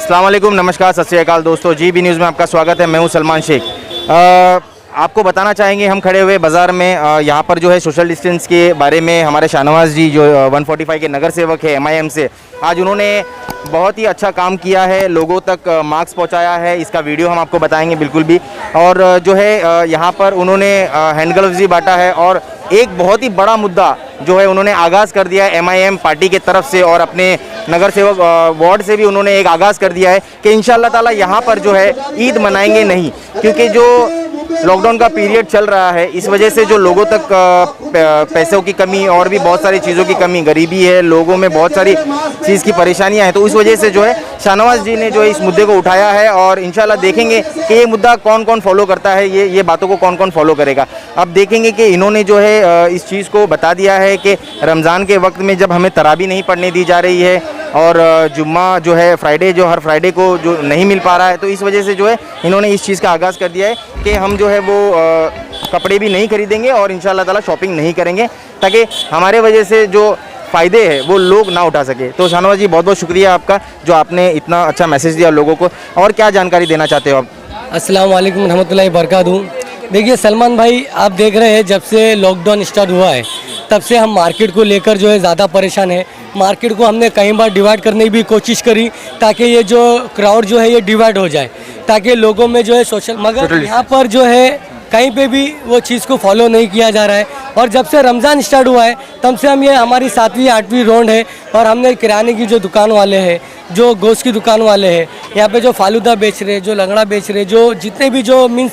अस्सलाम वालेकुम, नमस्कार, सत श्री अकाल दोस्तों। GB न्यूज़ में आपका स्वागत है। मैं हूं सलमान शेख। आपको बताना चाहेंगे, हम खड़े हुए बाज़ार में, यहाँ पर जो है सोशल डिस्टेंस के बारे में हमारे शाहनवाज जी जो 145 के नगर सेवक है MIM से, आज उन्होंने बहुत ही अच्छा काम किया है, लोगों तक मास्क पहुँचाया है। इसका वीडियो हम आपको बताएंगे बिल्कुल भी। और जो है यहाँ पर उन्होंने हैंड ग्लव्स भी बांटा है और एक बहुत ही बड़ा मुद्दा जो है उन्होंने आगाज़ कर दिया है MIM पार्टी के तरफ से, और अपने नगर सेवक वार्ड से भी उन्होंने एक आगाज़ कर दिया है कि इंशाअल्लाह ताला यहाँ पर जो है ईद मनाएंगे नहीं, क्योंकि जो लॉकडाउन का पीरियड चल रहा है इस वजह से जो लोगों तक पैसों की कमी और भी बहुत सारी चीज़ों की कमी, गरीबी है, लोगों में बहुत सारी चीज़ की परेशानियां हैं, तो उस वजह से जो है शाहनवाज जी ने जो है इस मुद्दे को उठाया है। और इंशाल्लाह देखेंगे कि ये मुद्दा कौन कौन फॉलो करता है, ये बातों को कौन कौन फॉलो करेगा। अब देखेंगे कि इन्होंने जो है इस चीज़ को बता दिया है कि रमज़ान के वक्त में जब हमें तरावी नहीं पढ़ने दी जा रही है और जुम्मा जो है फ्राइडे, जो हर फ्राइडे को जो नहीं मिल पा रहा है, तो इस वजह से जो है इन्होंने इस चीज़ का आगाज़ कर दिया है कि हम जो है वो कपड़े भी नहीं खरीदेंगे और इंशाअल्लाह ताला शॉपिंग नहीं करेंगे, ताकि हमारे वजह से जो फ़ायदे हैं वो लोग ना उठा सके। तो शाहनवाज जी, बहुत बहुत शुक्रिया आपका जो आपने इतना अच्छा मैसेज दिया लोगों को। और क्या जानकारी देना चाहते हो आप? अस्सलाम वालेकुम रहमतुल्लाहि बरकातहू। देखिए सलमान भाई, आप देख रहे हैं जब से लॉकडाउन स्टार्ट हुआ है तब से हम मार्केट को लेकर जो है ज़्यादा परेशान है। मार्केट को हमने कई बार डिवाइड करने की भी कोशिश करी ताकि ये जो क्राउड जो है ये डिवाइड हो जाए, ताकि लोगों में जो है सोशल, मगर यहाँ पर जो है कहीं पे भी वो चीज़ को फॉलो नहीं किया जा रहा है। और जब से रमज़ान स्टार्ट हुआ है तब से हम, ये हमारी 7वीं 8वीं राउंड है और हमने किराने की जो दुकान वाले हैं, जो गोश्त की दुकान वाले हैं, यहाँ पे जो फालूदा बेच रहे, जो लंगड़ा बेच रहे, जो जितने भी जो मीन्स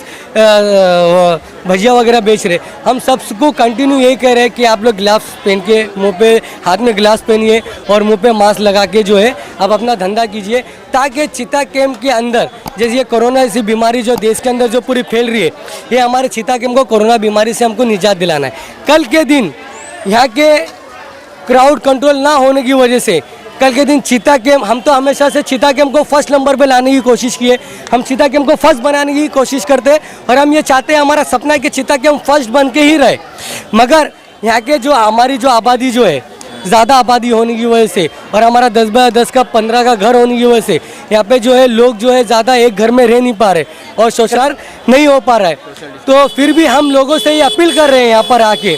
भजिया वगैरह बेच रहे, हम सबको कंटिन्यू यही कह रहे हैं कि आप लोग ग्लव्स पहन के, मुंह पे हाथ में ग्लव्स पहनिए और मुंह पे मास्क लगा के जो है आप अपना धंधा कीजिए, ताकि चिता कैंप के अंदर जैसे ये कोरोना ऐसी बीमारी जो देश के अंदर जो पूरी फैल रही है, ये हमारे चिता कैंप को कोरोना बीमारी से हमको निजात दिलाना है। कल के दिन यहाँ के क्राउड कंट्रोल ना होने की वजह से कल के दिन चीता कैंप, हम तो हमेशा से चीता कैंप को फर्स्ट नंबर पे लाने की कोशिश किए, हम चीता कैंप को फर्स्ट बनाने की कोशिश करते हैं और हम ये चाहते हैं, हमारा सपना है कि चीता कैंप फर्स्ट बन के ही रहे। मगर यहाँ के जो हमारी जो आबादी जो है, ज़्यादा आबादी होने की वजह से और हमारा 10 का 15 का घर होने की वजह से यहाँ पे जो है लोग जो है ज़्यादा एक घर में रह नहीं पा रहे और सोशल नहीं हो पा रहा है। तो फिर भी हम लोगों से ये अपील कर रहे हैं यहाँ पर आके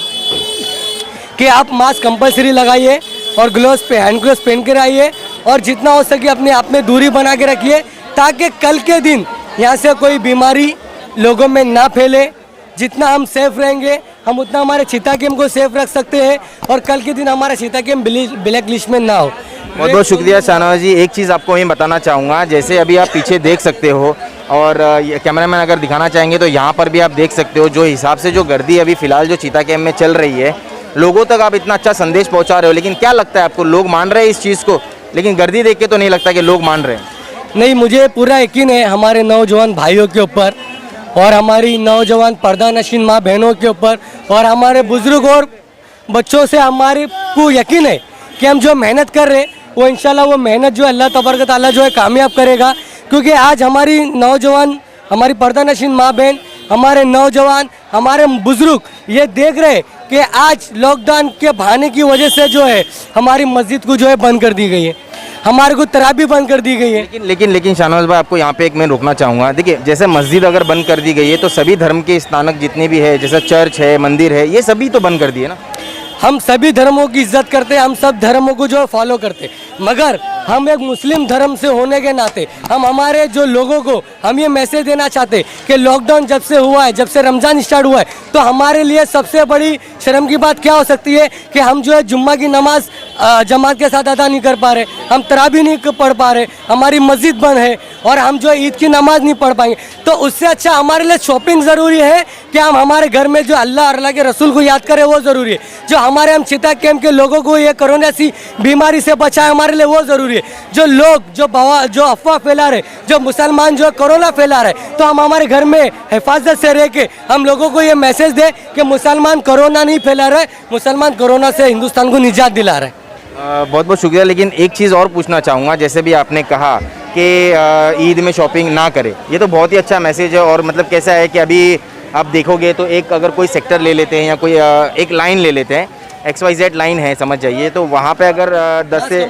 कि आप मास्क कंपलसरी लगाइए और ग्लव्स पे, हैंड ग्लव्स पहन कर आइए और जितना हो सके अपने आप में दूरी बना के रखिए, ताकि कल के दिन यहाँ से कोई बीमारी लोगों में ना फैले। जितना हम सेफ रहेंगे हम उतना हमारे चीता कैंप को सेफ रख सकते हैं और कल के दिन हमारा चीता कैंप ब्लैक लिस्ट में ना हो। बहुत बहुत शुक्रिया शाहनवाज जी। एक चीज़ आपको मैं बताना चाहूँगा, जैसे अभी आप पीछे देख सकते हो और कैमरामैन अगर दिखाना चाहेंगे तो यहाँ पर भी आप देख सकते हो, जो हिसाब से जो गर्दी अभी फ़िलहाल जो चीता कैंप में चल रही है, लोगों तक आप इतना अच्छा संदेश पहुँचा रहे हो, लेकिन क्या लगता है आपको, लोग मान रहे हैं इस चीज़ को? लेकिन गर्दी देख के तो नहीं लगता कि लोग मान रहे हैं। नहीं, मुझे पूरा यकीन है हमारे नौजवान भाइयों के ऊपर और हमारी नौजवान पर्दा नशीन माँ बहनों के ऊपर और हमारे बुजुर्ग और बच्चों से हमारे को यकीन है कि हम जो मेहनत कर रहे हैं वो इंशाल्लाह वो मेहनत जो अल्लाह तबारक ताला जो है कामयाब करेगा। क्योंकि आज हमारी नौजवान, हमारी पर्दा नशीन माँ बहन, हमारे नौजवान, हमारे बुजुर्ग ये देख रहे कि आज लॉकडाउन के बहाने की वजह से जो है हमारी मस्जिद को जो है बंद कर दी गई है, हमारे को तराबी बंद कर दी गई है। लेकिन शाहनवाज भाई, आपको यहाँ पे एक मैं रोकना चाहूँगा। देखिए, जैसे मस्जिद अगर बंद कर दी गई है तो सभी धर्म के स्नानक जितने भी है, जैसे चर्च है, मंदिर है, ये सभी तो बंद कर दिए ना। हम सभी धर्मों की इज्जत करते हैं, हम सब धर्मों को जो फॉलो करते हैं, मगर हम एक मुस्लिम धर्म से होने के नाते हम हमारे जो लोगों को हम ये मैसेज देना चाहते हैं कि लॉकडाउन जब से हुआ है, जब से रमज़ान स्टार्ट हुआ है, तो हमारे लिए सबसे बड़ी शर्म की बात क्या हो सकती है कि हम जो है जुम्मा की नमाज जमात के साथ अदा नहीं कर पा रहे, हम तराबी नहीं पढ़ पा रहे, हमारी मस्जिद बंद है और हम जो ईद की नमाज नहीं पढ़ पाएंगे। तो उससे अच्छा हमारे लिए शॉपिंग ज़रूरी है कि हम हमारे घर में जो अल्लाह और अल्लाह के रसूल को याद करें, वो ज़रूरी है। जो हमारे हम चिता कैंप के लोगों को ये कोरोना सी बीमारी से बचाए, हमारे लिए वो ज़रूरी है। जो लोग जो अफवाह फैला रहे, जो मुसलमान जो कोरोना फैला रहे, तो हम हमारे घर में हिफाजत से रह के हम लोगों को ये मैसेज दे कि मुसलमान कोरोना नहीं फैला रहे, मुसलमान कोरोना से हिंदुस्तान को निजात दिला रहे। बहुत बहुत शुक्रिया। लेकिन एक चीज़ और पूछना चाहूँगा, जैसे भी आपने कहा कि ईद में शॉपिंग ना करें, ये तो बहुत ही अच्छा मैसेज है। और मतलब कैसा है कि अभी आप देखोगे तो एक अगर कोई सेक्टर ले लेते हैं या कोई एक लाइन ले लेते हैं, XYZ लाइन है समझ जाइए, तो वहाँ पे अगर 10 से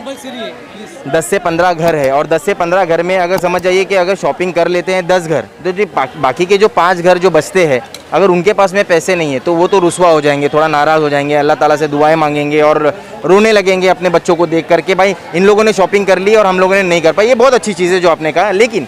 10 से 15 घर है और 10 से 15 घर में अगर समझ जाइए कि अगर शॉपिंग कर लेते हैं 10 घर, तो जो बाकी के जो 5 घर जो बचते हैं, अगर उनके पास में पैसे नहीं है तो वो तो रुस्वा हो जाएंगे, थोड़ा नाराज़ हो जाएंगे, अल्लाह ताला से दुआएं मांगेंगे और रोने लगेंगे अपने बच्चों को देख करके, भाई इन लोगों ने शॉपिंग कर ली और हम लोगों ने नहीं कर पाई। ये बहुत अच्छी चीज़ है जो आपने कहा, लेकिन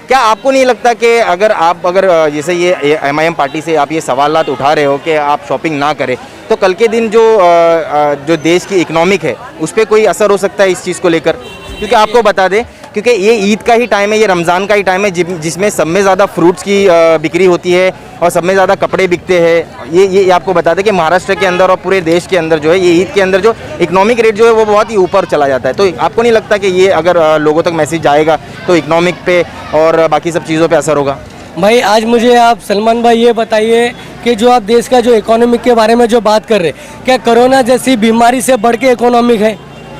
क्या आपको नहीं लगता कि अगर जैसे ये MIM पार्टी से आप ये सवालात उठा रहे हो कि आप शॉपिंग ना करें, तो कल के दिन जो देश की इकोनॉमिक है उस पर कोई असर हो सकता है इस चीज़ को लेकर? क्योंकि आपको बता दें, क्योंकि ये ईद का ही टाइम है, ये रमज़ान का ही टाइम है जिसमें सब में ज़्यादा फ्रूट्स की बिक्री होती है और सब में ज़्यादा कपड़े बिकते हैं। ये आपको बता दें कि महाराष्ट्र के अंदर और पूरे देश के अंदर जो है ये ईद के अंदर जो इकोनॉमिक रेट जो है वो बहुत ही ऊपर चला जाता है। तो आपको नहीं लगता कि ये अगर लोगों तक मैसेज जाएगा तो इकोनॉमिक पे और बाकी सब चीज़ों पे असर होगा? भाई आज मुझे आप सलमान भाई ये बताइए कि जो आप देश का जो इकोनॉमिक के बारे में जो बात कर रहे हैं, क्या कोरोना जैसी बीमारी से बढ़ के इकोनॉमिक है?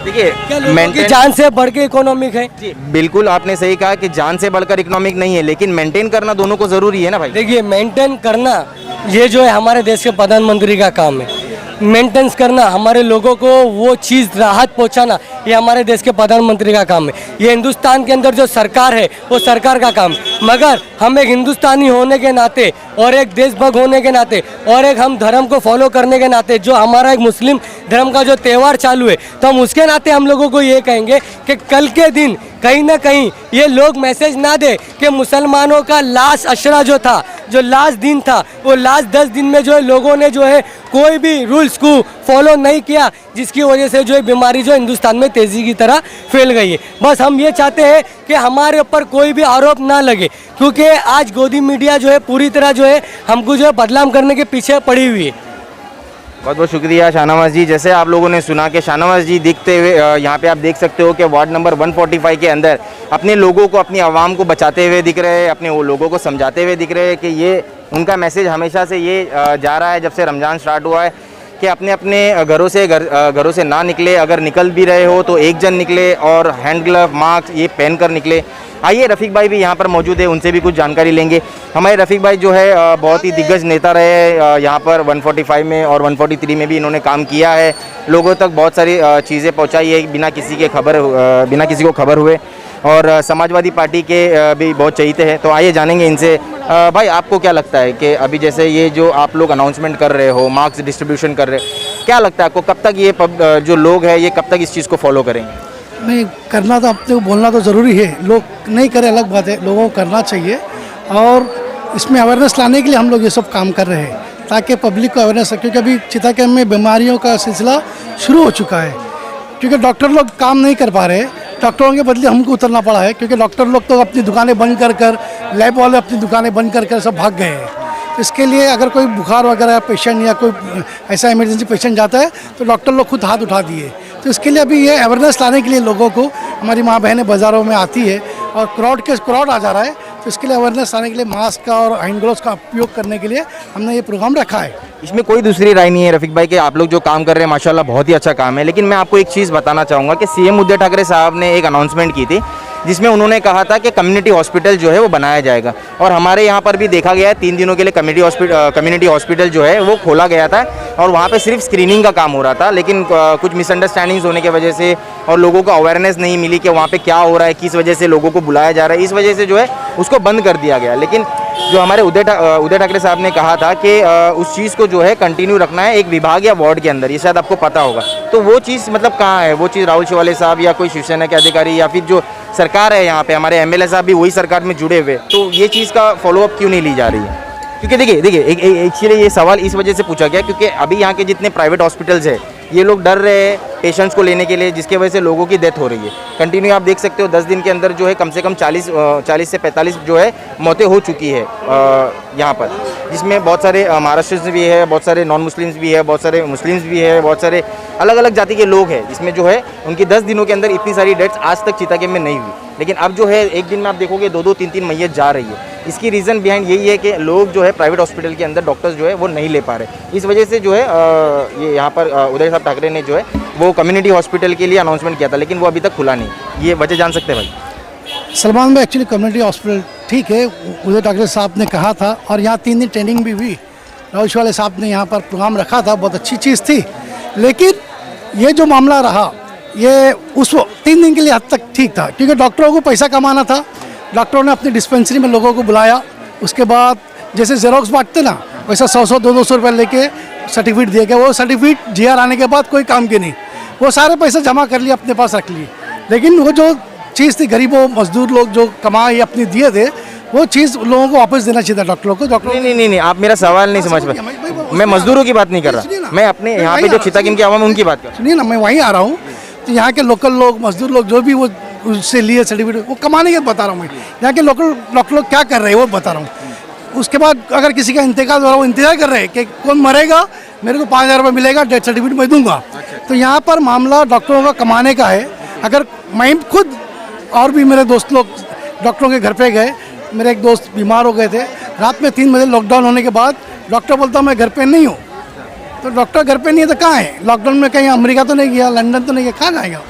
देखिए, क्या लोगों की जान से बढ़ के इकोनॉमिक है? जी बिल्कुल, आपने सही कहा कि जान से बढ़कर इकोनॉमिक नहीं है, लेकिन मेंटेन करना दोनों को ज़रूरी है ना भाई। देखिए, मेंटेन करना ये जो है हमारे देश के प्रधानमंत्री का काम है। मेंटेनेंस करना, हमारे लोगों को वो चीज़ राहत पहुंचाना, ये हमारे देश के प्रधानमंत्री का काम है। ये हिंदुस्तान के अंदर जो सरकार है वो सरकार का काम है। मगर हम एक हिंदुस्तानी होने के नाते और एक देशभक्त होने के नाते और एक हम धर्म को फॉलो करने के नाते, जो हमारा एक मुस्लिम धर्म का जो त्यौहार चालू है, तो हम उसके नाते हम लोगों को ये कहेंगे कि कल के दिन कहीं ना कहीं ये लोग मैसेज ना दे कि मुसलमानों का लास्ट अशरा जो था, जो लास्ट दिन था, वो लास्ट 10 दिन में जो है लोगों ने जो है कोई भी रूल्स को फॉलो नहीं किया, जिसकी वजह से जो है बीमारी जो हिंदुस्तान में तेज़ी की तरह फैल गई है। बस हम ये चाहते हैं कि हमारे ऊपर कोई भी आरोप ना लगे, क्योंकि आज गोदी मीडिया जो है पूरी तरह जो है हमको जो है बदनाम करने के पीछे पड़ी हुई है। बहुत बहुत शुक्रिया शाहनवाज जी। जैसे आप लोगों ने सुना कि शाहनवाज जी दिखते हुए यहाँ पे आप देख सकते हो कि वार्ड नंबर 145 के अंदर अपने लोगों को, अपनी आवाम को बचाते हुए दिख रहे हैं, अपने वो लोगों को समझाते हुए दिख रहे हैं कि ये उनका मैसेज हमेशा से ये जा रहा है जब से रमज़ान स्टार्ट हुआ है कि अपने अपने घरों से ना निकले, अगर निकल भी रहे हो तो एक जन निकले और हैंड ग्लव, मास्क ये पहन कर निकले। आइए, रफ़ीक भाई भी यहाँ पर मौजूद है, उनसे भी कुछ जानकारी लेंगे। हमारे रफ़ीक भाई जो है बहुत ही दिग्गज नेता रहे हैं यहाँ पर 145 में और 143 में भी इन्होंने काम किया है, लोगों तक बहुत सारी चीज़ें पहुँचाई है बिना किसी को खबर हुए, और समाजवादी पार्टी के भी बहुत चहीते हैं। तो आइए जानेंगे इनसे। भाई, आपको क्या लगता है कि अभी जैसे ये जो आप लोग अनाउंसमेंट कर रहे हो, मार्क्स डिस्ट्रीब्यूशन कर रहे हो, क्या लगता है आपको कब तक ये जो लोग हैं ये कब तक इस चीज़ को फॉलो करेंगे? नहीं, करना तो अपने को बोलना तो ज़रूरी है, लोग नहीं करें अलग बात है, लोगों को करना चाहिए। और इसमें अवेयरनेस लाने के लिए हम लोग ये सब काम कर रहे हैं ताकि पब्लिक को अवेयरनेस, क्योंकि अभी चितागंज में बीमारियों का सिलसिला शुरू हो चुका है, क्योंकि डॉक्टर लोग काम नहीं कर पा रहे, डॉक्टरों के बदले हमको उतरना पड़ा है, क्योंकि डॉक्टर लोग तो अपनी दुकानें बंद कर लैब वाले अपनी दुकानें बंद कर सब भाग गए हैं। इसके लिए अगर कोई बुखार वगैरह पेशेंट या कोई ऐसा इमरजेंसी पेशेंट जाता है तो डॉक्टर लोग खुद हाथ उठा दिए। तो इसके लिए अभी ये अवेयरनेस लाने के लिए लोगों को, हमारी माँ बहनें बाज़ारों में आती है और क्राउड आ जा रहा है, तो इसके लिए अवेयरनेस लाने के लिए मास्क का और हैंड ग्लोव्स का उपयोग करने के लिए हमने ये प्रोग्राम रखा है। इसमें कोई दूसरी राय नहीं है रफ़ीक भाई कि आप लोग जो काम कर रहे हैं माशाल्लाह बहुत ही अच्छा काम है। लेकिन मैं आपको एक चीज़ बताना चाहूँगा कि CM उद्धव ठाकरे साहब ने एक अनाउंसमेंट की थी जिसमें उन्होंने कहा था कि कम्युनिटी हॉस्पिटल जो है वो बनाया जाएगा, और हमारे यहाँ पर भी देखा गया है 3 दिनों के लिए कम्युनिटी हॉस्पिटल जो है वो खोला गया था और वहाँ पे सिर्फ स्क्रीनिंग का काम हो रहा था। लेकिन कुछ मिसअंडरस्टैंडिंग्स होने की वजह से और लोगों को अवेयरनेस नहीं मिली कि वहाँ पे क्या हो रहा है, किस वजह से लोगों को बुलाया जा रहा है, इस वजह से जो है उसको बंद कर दिया गया। लेकिन जो हमारे उद्धव ठाकरे साहब ने कहा था कि उस चीज़ को जो है कंटिन्यू रखना है एक विभाग या वार्ड के अंदर, ये शायद आपको पता होगा। तो वो चीज़ मतलब कहाँ है? वो चीज़ राहुल शिवाले साहब या कोई शिवसेना के अधिकारी या फिर जो सरकार है यहाँ पे, हमारे MLA साहब भी वही सरकार में जुड़े हुए, तो ये चीज़ का फॉलोअप क्यों नहीं ली जा रही है? क्योंकि देखिए एक्चुअली ये सवाल इस वजह से पूछा गया क्योंकि अभी यहाँ के जितने प्राइवेट हॉस्पिटल्स है ये लोग डर रहे हैं पेशेंट्स को लेने के लिए, जिसके वजह से लोगों की डेथ हो रही है कंटिन्यू। आप देख सकते हो 10 दिन के अंदर जो है कम से कम 40 से 45 जो है मौतें हो चुकी है यहाँ पर, जिसमें बहुत सारे महाराष्ट्र भी है, बहुत सारे नॉन मुस्लिम्स भी है, बहुत सारे मुस्लिम्स भी है, बहुत सारे अलग अलग जाति के लोग हैं, जिसमें जो है उनकी 10 दिनों के अंदर इतनी सारी डेथ्स आज तक चितागंज में नहीं हुई। लेकिन अब जो है एक दिन में आप देखोगे 2-2, 3-3 मैयत जा रही है। इसकी रीज़न बिहाइंड यही है कि लोग जो है प्राइवेट हॉस्पिटल के अंदर डॉक्टर्स जो है वो नहीं ले पा रहे। इस वजह से जो है ये यहाँ पर उद्धव साहब ठाकरे ने जो है वो कम्युनिटी हॉस्पिटल के लिए अनाउंसमेंट किया था, लेकिन वो अभी तक खुला नहीं। ये वजह जान सकते हैं भाई? सलमान भाई, एक्चुअली कम्युनिटी हॉस्पिटल ठीक है, उद्धव ठाकरे साहब ने कहा था और यहाँ 3 दिन ट्रेनिंग भी हुई, राहुल शिवाले साहब ने यहाँ पर प्रोग्राम रखा था, बहुत अच्छी चीज़ थी। लेकिन ये जो मामला रहा, ये उस 3 दिन के लिए हद तक ठीक था, क्योंकि डॉक्टरों को पैसा कमाना था। डॉक्टरों ने अपनी डिस्पेंसरी में लोगों को बुलाया, उसके बाद जैसे जेरोक्स बांटते ना, वैसा 100-100 200 रुपये लेके सर्टिफिकेट दिए गए। वो सर्टिफिकेट जीआर आने के बाद कोई काम की नहीं, वो सारे पैसे जमा कर लिए, अपने पास रख लिए। लेकिन वो जो चीज़ थी, गरीबों मजदूर लोग जो कमाए अपनी दिए थे, वो चीज़ लोगों को वापस देना चाहिए था डॉक्टरों को। नहीं, आप मेरा सवाल नहीं समझ पाए। मैं मजदूरों की बात नहीं कर रहा, मैं अपने यहाँ पे जो चितागिन की आवाम उनकी बात कर रहा हूँ। सुनिए ना, मैं वहीं आ रहा हूँ। तो यहाँ के लोकल लोग, मजदूर लोग जो भी वो उससे लिए सर्टिफिकेट, वो कमाने के बता रहा हूँ मैं। यहाँ के लोकल डॉक्टर लोग क्या कर रहे हैं वो बता रहा हूँ। उसके बाद अगर किसी का इंतकाल हो रहा है, वो इंतजार कर रहे हैं कि कौन मरेगा, मेरे को 5,000 रुपये मिलेगा, डेथ सर्टिफिकेट मैं दूंगा। तो यहाँ पर मामला डॉक्टरों का कमाने का है। अगर मैं खुद और भी मेरे दोस्त लोग डॉक्टरों के घर पे गए, मेरे एक दोस्त बीमार हो गए थे रात में 3 बजे, लॉकडाउन होने के बाद। डॉक्टर बोलता मैं घर पे नहीं हूँ। तो डॉक्टर घर पे नहीं है तो कहाँ है? लॉकडाउन में कहीं अमेरिका तो नहीं गया, लंदन तो नहीं गया, कहाँ जाएगा?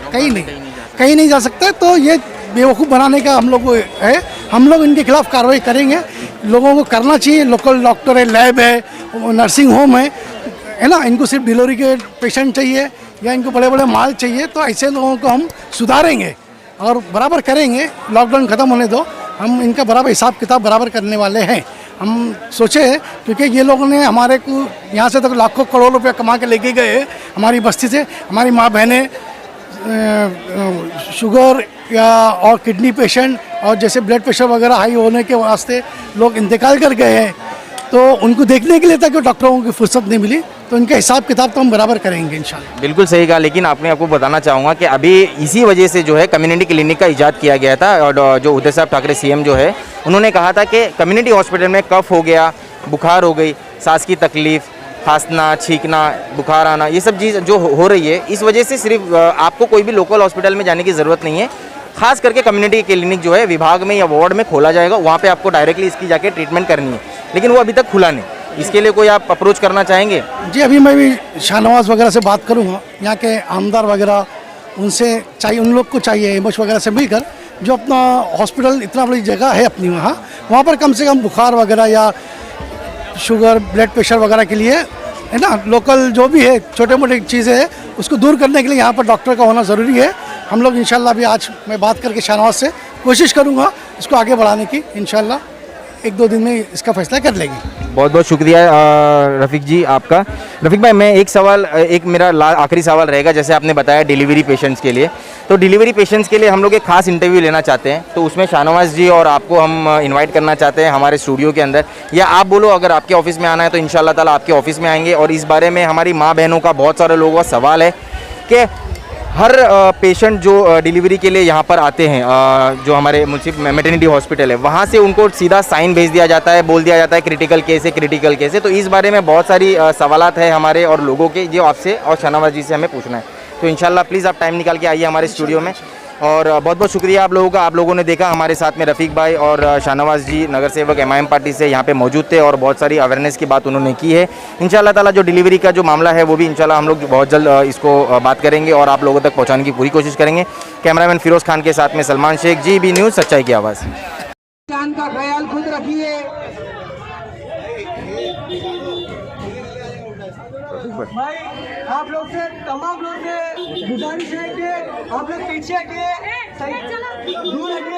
कहीं नहीं जा सकता। तो ये बेवकूफ़ बनाने का हम लोग को है। हम लोग इनके खिलाफ कार्रवाई करेंगे। लोगों को करना चाहिए। लोकल डॉक्टर है, लैब है, नर्सिंग होम है ना। इनको सिर्फ डिलीवरी के पेशेंट चाहिए या इनको बड़े बड़े माल चाहिए, तो ऐसे लोगों को हम सुधारेंगे और बराबर करेंगे। लॉकडाउन ख़त्म होने दो, हम इनका बराबर हिसाब किताब बराबर करने वाले हैं। हम सोचे, क्योंकि ये लोगों ने हमारे को यहाँ से तक लाखों करोड़ रुपया कमा के लेके गए हमारी बस्ती से। हमारी माँ बहनें शुगर या और किडनी पेशेंट और जैसे ब्लड प्रेशर वगैरह हाई होने के वास्ते लोग इंतकाल कर गए हैं। तो उनको देखने के लिए तक डॉक्टरों की फुर्सत नहीं मिली। तो इनका हिसाब किताब तो हम बराबर करेंगे इंशाल्लाह। बिल्कुल सही कहा, लेकिन आपको बताना चाहूँगा कि अभी इसी वजह से जो है कम्युनिटी क्लिनिक का इजाद किया गया था। और जो उदय साहब ठाकरे सीएम जो है, उन्होंने कहा था कि कम्युनिटी हॉस्पिटल में कफ हो गया, बुखार हो गई, सांस की तकलीफ़, खांसना, छींकना, बुखार आना, ये सब चीज़ जो हो रही है, इस वजह से सिर्फ आपको कोई भी लोकल हॉस्पिटल में जाने की ज़रूरत नहीं है। खास करके कम्युनिटी क्लिनिक जो है विभाग में या वार्ड में खोला जाएगा, वहाँ पे आपको डायरेक्टली इसकी जाके ट्रीटमेंट करनी है। लेकिन वो अभी तक खुला नहीं। इसके लिए कोई आप अप्रोच करना चाहेंगे? जी, अभी मैं भी शाहनवाज वगैरह से बात करूँगा, यहाँ के आमदार वगैरह, उनसे चाहिए, उन लोग को चाहिए एमओएच वगैरह से मिलकर, जो अपना हॉस्पिटल इतना बड़ी जगह है अपनी, वहाँ पर कम से कम बुखार वगैरह या शुगर, ब्लड प्रेशर वगैरह के लिए, है ना, लोकल जो भी है छोटे मोटे चीज़ें हैं, उसको दूर करने के लिए यहाँ पर डॉक्टर का होना ज़रूरी है। हम लोग इंशाल्लाह अभी आज मैं बात करके शाहनवाज से कोशिश करूँगा इसको आगे बढ़ाने की। इंशाल्लाह 1-2 दिन में इसका फैसला कर लेंगे। बहुत बहुत शुक्रिया रफ़ीक जी आपका। रफ़ीक भाई, मैं एक मेरा आखिरी सवाल रहेगा। जैसे आपने बताया डिलीवरी पेशेंट्स के लिए, तो डिलीवरी पेशेंट्स के लिए हम लोग एक खास इंटरव्यू लेना चाहते हैं, तो उसमें शाहनवाज जी और आपको हम इनवाइट करना चाहते हैं हमारे स्टूडियो के अंदर। या आप बोलो, अगर आपके ऑफिस में आना है तो इंशाल्लाह ताला आपके ऑफिस में आएंगे। और इस बारे में हमारी माँ बहनों का, बहुत सारे लोगों का सवाल है कि हर पेशेंट जो डिलीवरी के लिए यहाँ पर आते हैं, जो हमारे म्यूनसिपल मैटरनिटी हॉस्पिटल है, वहाँ से उनको सीधा साइन भेज दिया जाता है, बोल दिया जाता है क्रिटिकल केस है। तो इस बारे में बहुत सारी सवालात है हमारे और लोगों के, जो आपसे और शाहनवाज जी से हमें पूछना है। तो इंशाल्लाह प्लीज़ आप टाइम निकाल के आइए हमारे स्टूडियो में। और बहुत बहुत शुक्रिया आप लोगों का। आप लोगों ने देखा हमारे साथ में रफ़ीक भाई और शाहनवाज जी, नगर सेवक एमआईएम पार्टी से, यहाँ पे मौजूद थे और बहुत सारी अवेयरनेस की बात उन्होंने की है। इंशाल्लाह ताला जो डिलीवरी का जो मामला है, वो भी इंशाल्लाह हम लोग बहुत जल्द इसको बात करेंगे और आप लोगों तक पहुँचाने की पूरी कोशिश करेंगे। कैमरामैन फिरोज़ खान के साथ में सलमान शेख, GB न्यूज़, सच्चाई की आवाज़। जान का ख्याल खुद रखिए। भाई आप लोग से, तमाम लोग से गुजारिश है कि आप लोग पीछे हटिए, दूर हटिए,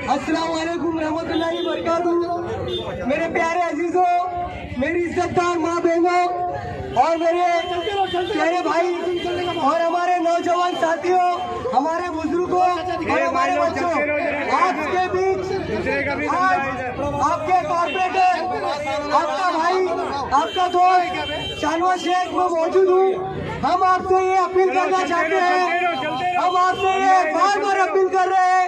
अस्सलाम वालेकुम रहमतुल्लाहि व बरकातहू। मेरे प्यारे अजीजों, मेरी इज्जतदार माँ बहनों और मेरे प्यारे भाई और हमारे नौजवान साथियों, हमारे बुजुर्गों और हमारे बच्चों, आपके बीच आज आपके कॉर्पोरेटर, आपका भाई, आपका दोस्त शाहनवाज शेख में मौजूद हूँ। हम आपसे ये अपील करना चाहते हैं, हम आपसे ये बार बार अपील कर रहे हैं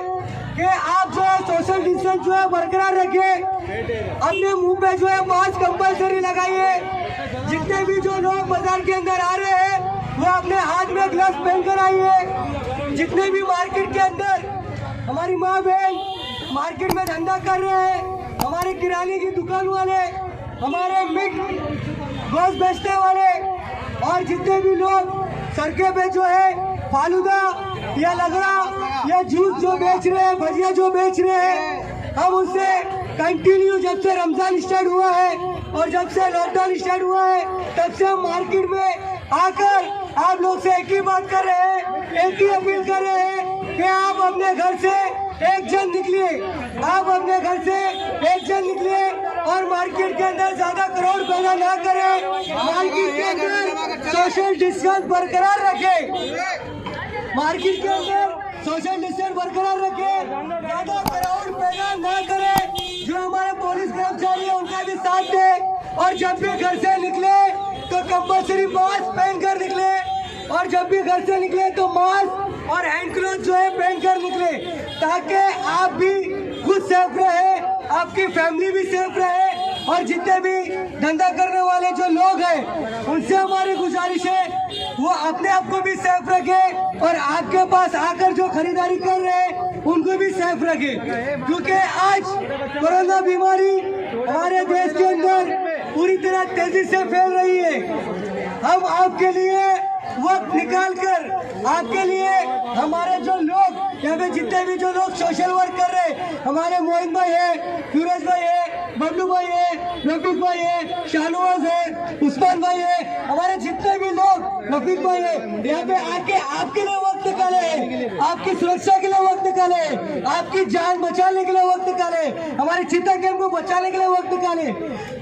कि आप जो है सोशल डिस्टेंस जो है बरकरार रखें। अपने मुंह पे जो है मास्क कंपलसरी लगाइए। जितने भी जो लोग बाजार के अंदर आ रहे हैं, वो अपने हाथ में ग्लव्स पहन कर आइए। जितने भी मार्केट के अंदर हमारी माँ बहन मार्केट में धंधा कर रहे हैं, हमारे किराने की दुकान वाले, हमारे मीट गोश्त बेचने वाले और जितने भी लोग सड़कें पे जो है फालूदा या लगड़ा या जूस जो बेच रहे हैं, भजिया जो बेच रहे हैं, हम उससे कंटिन्यू जब से रमजान स्टार्ट हुआ है और जब से लॉकडाउन स्टार्ट हुआ है तब से हम मार्केट में आकर आप लोग से एक ही बात कर रहे हैं, एक ही अपील कर रहे हैं कि आप अपने घर से एक जन निकलिए, आप अपने घर से एक जन निकलिए और मार्केट के अंदर ज्यादा क्राउड पैदा ना करें, मार्केट के अंदर सोशल डिस्टेंस बरकरार रखें, मार्केट के अंदर सोशल डिस्टेंस बरकरार रखें, ज्यादा क्राउड पैदा ना करें, जो हमारे पुलिस कर्मचारी है उनका भी साथ दें और जब भी घर से निकले तो कंपल्सरी मास्क पहन कर निकले और जब भी घर से निकले तो मास्क और हैंड ग्लोव जो है पहन कर निकले ताकि आप भी खुद सेफ रहे, आपकी फैमिली भी सेफ रहे और जितने भी धंधा करने वाले जो लोग हैं उनसे हमारी गुजारिश है वो अपने आप को भी सेफ रखे और आपके पास आकर जो खरीदारी कर रहे हैं उनको भी सेफ रखे, क्योंकि आज कोरोना बीमारी हमारे देश के अंदर पूरी तरह तेजी से फैल रही है। हम आपके लिए वक्त निकाल कर आपके लिए हमारे जो लोग यहाँ पे जितने भी जो लोग सोशल वर्क कर रहे हैं, हमारे मोहित भाई है, फिरोज भाई है, बबलू भाई है, रफीक भाई है, शाहनवाज है, उस्मान भाई है, हमारे जितने भी लोग रफीक भाई है, यहाँ पे आके आपके लिए वक्त निकाले हैं, आपकी सुरक्षा के लिए वक्त निकाले हैं, आपकी जान बचाने के लिए वक्त निकाले, हमारे चिता कैंप को बचाने के लिए वक्त निकाले।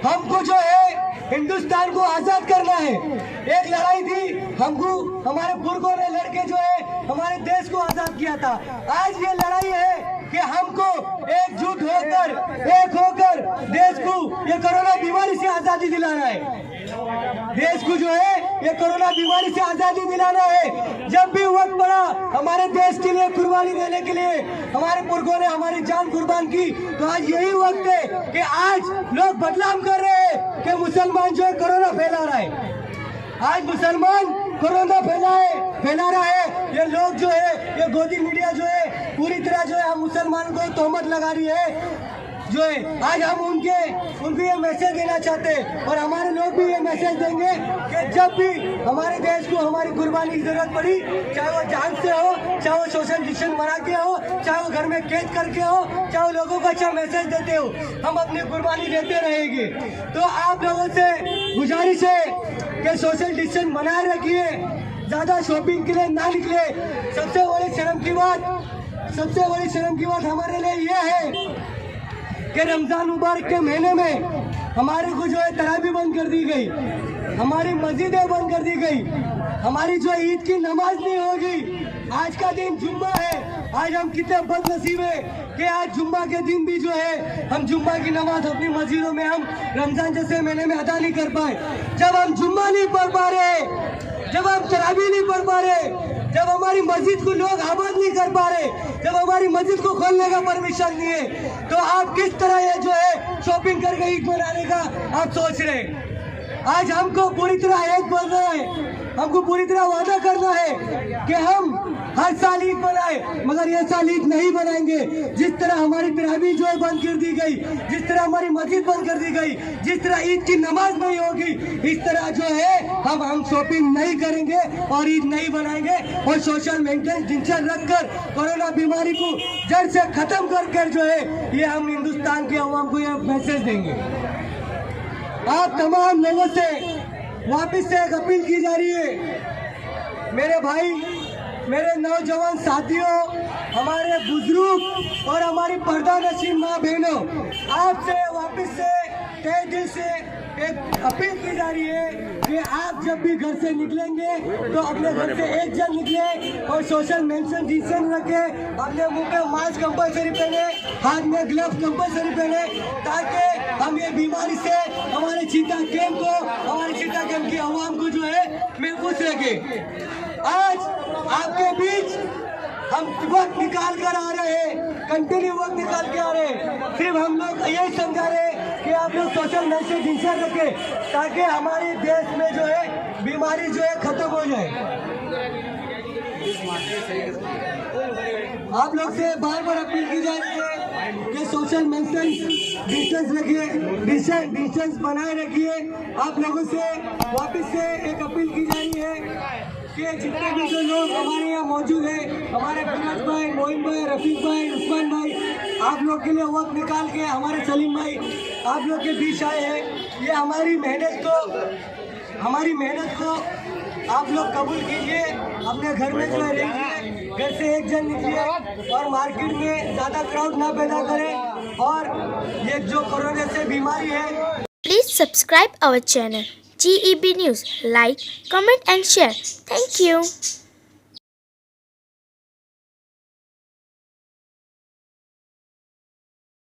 हमको जो है हिंदुस्तान को आजाद करना है, एक लड़ाई थी, हमको हमारे बुजुर्गों ने लड़के जो है हमारे देश को आजाद किया था। आज ये लड़ाई है कि हमको एकजुट होकर एक होकर देश को ये कोरोना बीमारी से आजादी दिलाना है, देश को जो है ये कोरोना बीमारी से आजादी दिलाना है। जब भी वक्त पड़ा हमारे देश के लिए कुर्बानी देने के लिए हमारे बुजुर्गों ने हमारी जान कुर्बान की, तो आज यही वक्त है कि आज लोग बदनाम कर रहे हैं कि मुसलमान जो है कोरोना फैला रहा है, आज मुसलमान कोरोना फैला रहा है। ये लोग जो है ये गोदी मीडिया जो है पूरी तरह जो है हम मुसलमानों को तोहमत लगा रही है जो है। आज हम उनको ये मैसेज देना चाहते हैं और हमारे लोग भी ये मैसेज देंगे कि जब भी हमारे देश को हमारी कुर्बानी की जरूरत पड़ी, चाहे वो जान से हो, चाहे वो सोशल डिस्टेंस बना के हो, चाहे वो घर में कैद करके हो, चाहे वो लोगों को अच्छा मैसेज देते हो, हम अपनी कुर्बानी देते रहेंगे। तो आप लोगों से गुजारिश है कि सोशल डिस्टेंस बनाए रखिए, ज्यादा शॉपिंग के लिए ना निकले। सबसे बड़ी शर्म की बात हमारे लिए ये है कि रमजान मुबारक के महीने में हमारे को जो है तरावी बंद कर दी गई, हमारी मस्जिदें बंद कर दी गई, हमारी जो ईद की नमाज नहीं होगी। आज का दिन जुम्मा है, आज हम कितने बदनसीब है कि आज जुम्मा के दिन भी जो है हम जुम्मा की नमाज अपनी मस्जिदों में हम रमजान जैसे महीने में अदा नहीं कर पाए। जब हम जुम्मा नहीं पढ़ पा रहे, जब हम तरावी नहीं पढ़ पा रहे, जब हमारी मस्जिद को लोग आबाद नहीं कर पा रहे, जब हमारी मस्जिद को खोलने का परमिशन नहीं है, तो आप किस तरह ये जो है शॉपिंग करके ईद मनाने का आप सोच रहे हैं। आज हमको पूरी तरह एक बनना है, हमको पूरी तरह वादा करना है कि हम हर साल ईद मनाए, मगर ये साल ईद नहीं बनाएंगे। जिस तरह हमारी तरावी जो है बंद कर दी गई, जिस तरह हमारी मस्जिद बंद कर दी गई, जिस तरह ईद की नमाज नहीं होगी, इस तरह जो है हम शॉपिंग नहीं करेंगे और ईद नहीं बनाएंगे और सोशल मेंटेनेंस डिस्टेंस रखकर कोरोना बीमारी को जड़ से खत्म कर जो है ये हम हिंदुस्तान के अवाम को ये मैसेज देंगे। आप तमाम लोगों से वापस से एक अपील की जा रही है, मेरे भाई, मेरे नौजवान साथियों, हमारे बुजुर्ग और हमारी पर्दा नशीन माँ बहनों, आपसे वापस से तहे दिल से एक अपील की जा रही है कि आप जब भी घर से निकलेंगे तो अपने घर से एक जन निकले और सोशल मेंशन डिस्टेंस रखें, अपने मुंह पे मास्क कंपल्सरी पहने, हाथ में ग्लव्स कंपल्सरी पहने, ताकि हम ये बीमारी से हमारे चीता कैंप को, हमारे चीता कैंप की आवाम को जो है महफूज रखें। आज आपके बीच हम वक्त निकाल कर आ रहे हैं, कंटिन्यू वक्त निकाल के आ रहे हैं, सिर्फ हम लोग यही समझा रहे हैं कि आप लोग सोशल मेंशन डिस्टेंस रखें ताकि हमारे देश में जो है बीमारी जो है खत्म हो जाए। आप लोग से बार बार अपील की जा रही है कि सोशल मेंशन डिस्टेंस रखिए, डिस्टेंस बनाए रखिए। आप लोगों से वापस से एक अपील की जा रही है कि जितने भी जो लोग हमारे यहाँ मौजूद हैं, हमारे फिरोज भाई, मोइन भाई, रफीक भाई, उस्मान भाई, आप लोग के लिए वक्त निकाल के हमारे सलीम भाई आप लोग के बीच आए हैं। ये हमारी मेहनत को आप लोग कबूल कीजिए। अपने घर में जो है रहिए, घर से एक जन निकलिए और मार्केट में ज़्यादा क्राउड ना पैदा करें। और ये जो कोरोना से बीमारी है, Please subscribe our channel GEB News. Like, comment and share. Thank you.